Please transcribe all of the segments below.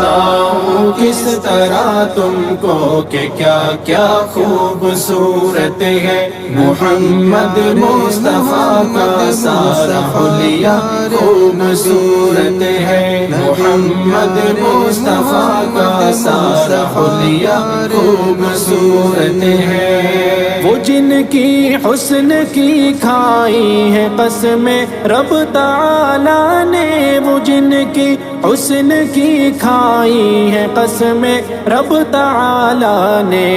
بتاؤں کس طرح تم کو کہ کیا کیا خوبصورت ہے محمد مصطفیٰ کا سارا حلیہ خوبصورت ہے محمد مصطفیٰ کا سارا حلیہ خوبصورت ہے وہ جن کی حسن کی کھائی ہے قسمیں رب تعالی نے وہ جن کی حسن کی کھائی ہے قسمیں رب تعالی نے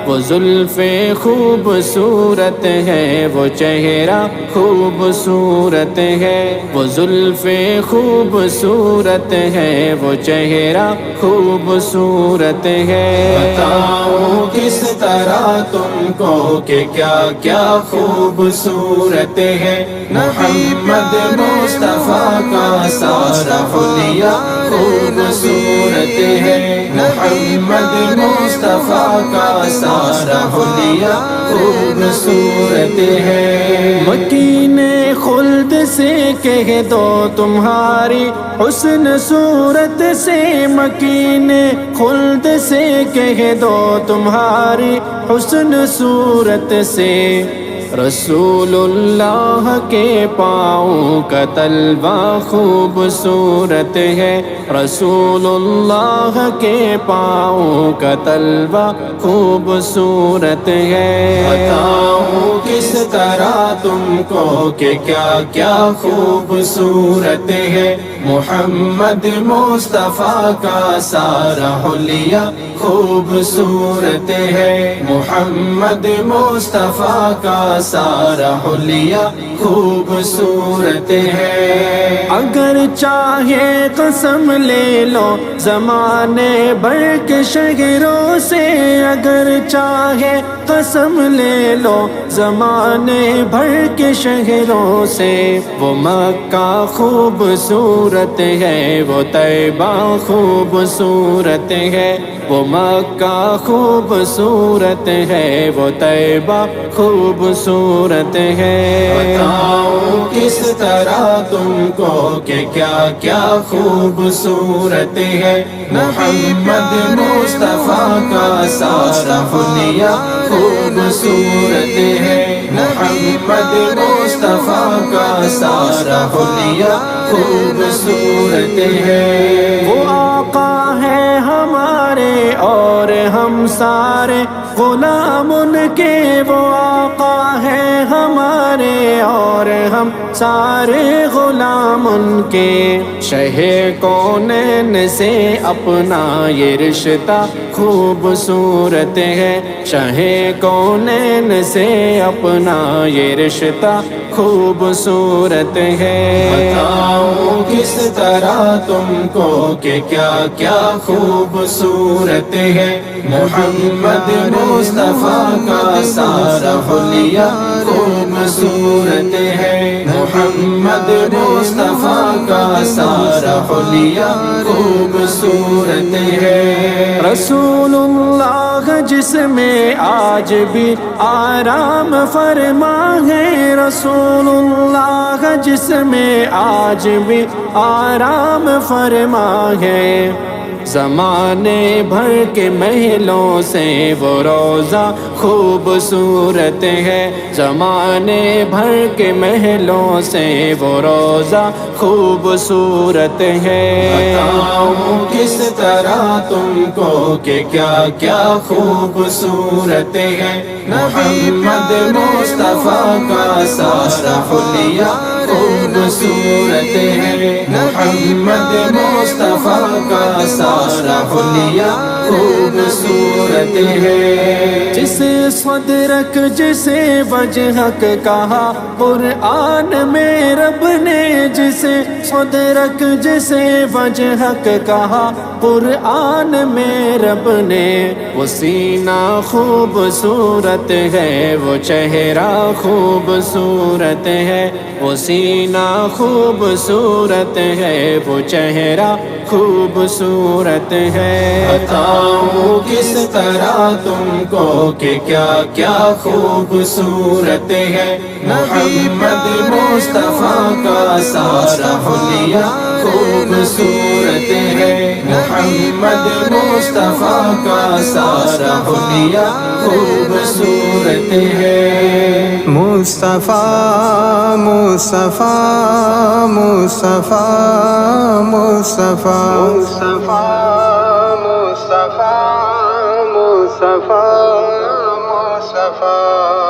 وہ زلفیں خوبصورت ہے وہ چہرہ خوبصورت ہے وہ زلفیں خوبصورت ہے وہ چہرہ خوبصورت ہے بتاؤں کس طرح تم کو کہ کیا کیا خوبصورت ہے محمد مصطفیٰ کا سارا حلیہ خوبصورت ہے محمد مصطفیٰ کا سارا حلیہ خوبصورت ہے مکین خلد سے کہہ دو تمہاری حسن صورت سے مکین خلد سے کہہ دو تمہاری حسن صورت سے رسول اللہ کے پاؤں کا تلوہ خوبصورت ہے رسول اللہ کے پاؤں کا تلوہ خوبصورت ہے بتاؤں کس طرح تم کو کہ کیا کیا خوبصورت ہے محمد مصطفیٰ کا سارا حلیہ خوبصورت ہے محمد مصطفیٰ کا سارا حلیہ خوبصورت ہے اگر چاہے قسم لے لو زمانے بھر کے شہروں سے اگر چاہے قسم لے لو زمانے بھر کے شہروں سے وہ مکہ خوبصورت ہے وہ طیبہ خوبصورت ہے وہ مکہ خوبصورت ہے وہ طیبہ خوبصورت ہے بتاؤں کس طرح تم کو کہ کیا کیا خوبصورت ہے محمد مصطفیٰ کا سارا حلیہ خوبصورت ہے محمد مصطفیٰ کا سارا حلیہ خوبصورت ہے وہ آقا ہے ہمارے اور ہم سارے غلام ان کے وہ آقا ہے ہمارے اور ہم سارے غلام ان کے شہ کونین سے اپنا یہ رشتہ خوبصورت ہے شہ کونین سے اپنا یہ رشتہ خوبصورت ہے بتاؤں کس طرح تم کو کہ کیا کیا خوبصورت ہے محمد مصطفیٰ کا سارا حلیہ خوبصورت ہے محمد مصطفیٰ کا سارا حلیہ خوبصورت ہے رسول اللہ جس میں آج بھی آرام فرما ہے رسول اللہ جس میں آج بھی آرام فرما ہے زمانے بھر کے محلوں سے وہ روضہ خوبصورت ہے زمانے بھر کے محلوں سے وہ روضہ خوبصورت ہے بتاؤں کس طرح تم کو کہ کیا کیا خوبصورت ہے محمد مصطفیٰ کا سارا حلیہ خوبصورت ہے محمد مصطفیٰ کا سارا حلیہ خوبصورت ہے جسے صدرک جسے وجہک کہا قرآن میں رب نے جسے صدرک جسے وجہک کہا قرآن میں رب نے وہ سینہ خوبصورت ہے وہ چہرہ خوبصورت ہے وہ سینہ خوبصورت ہے وہ چہرہ خوبصورت ہے بتاؤں کس طرح تم کو کہ کیا کیا خوبصورت ہے محمد مصطفیٰ کا سارا حلیہ خوبصورت ہے محمد محمد مصطفیٰ کا سارا حلیہ خوبصورت ہے مصطفیٰ مصطفیٰ مصطفیٰ مصطفیٰ مصطفیٰ مصطفیٰ مصطفیٰ مصطفیٰ